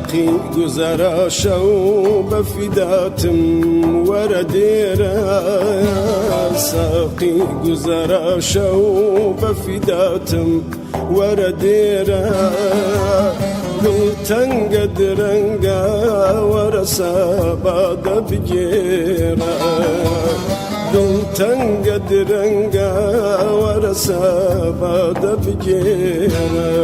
ساقي گذرا شو بفداتم ورديرا ساقي گذرا شو بفداتم ورديرا دلتن قدرنگا ورسا بعد بجيرا دلتن قدرنگا ورسا بعد بجيرا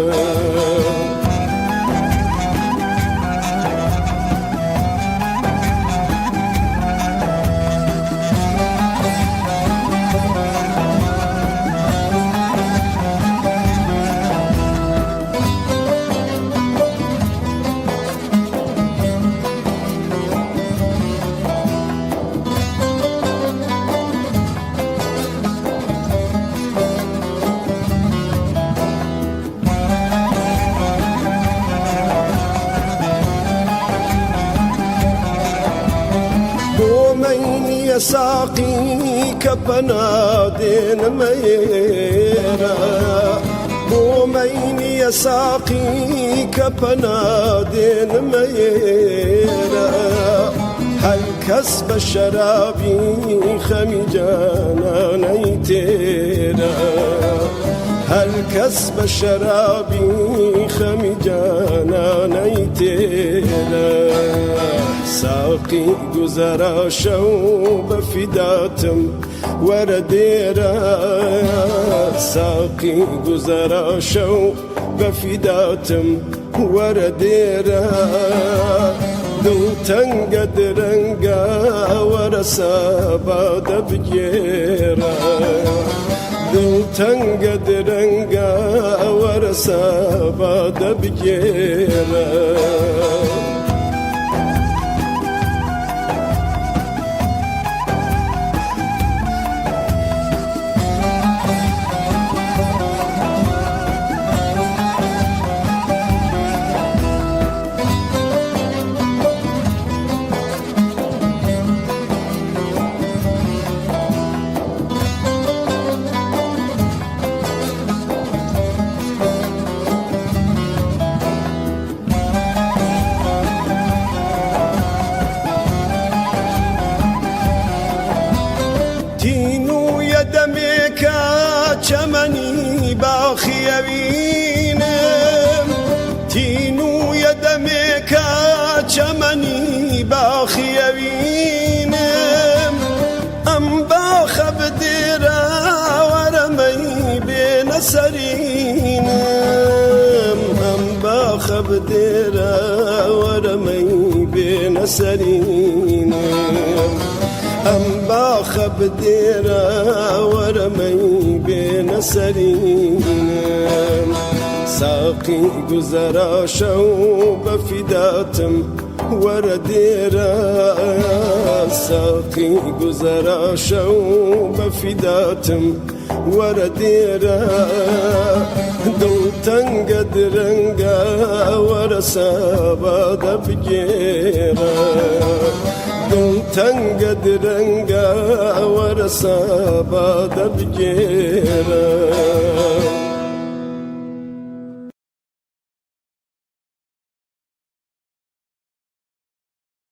يا ساقي كبنادين ميرا بومين يا ساقي كبنادين ميرا هل كسب شرابي خمجانا نيتيرا هل كسب شرابي خمجانا نيتيرا ساقي گذرا شو بفداتم ورديرا ساقي گذرا شو بفداتم ورديرا دلتن قدرنگا ورسا بعد بجيرا دلتن قدرنگا ورسا بعد بجيرا چمنی باخیوینم تینو یدمی که چمنی باخیوینم ام باخب دیرا ورمی بین سرینم ام باخب دیرا ورمی بین سرینم ام باخب دیرا ورمی بین سرینم ساقي گذرا شو بفداتم ورديرا ساقي گذرا شو بفداتم ورديرا دلتن قدرنگا ورسا بعد بجيرا دلتن قدرنگا ورسا بعد بجيرا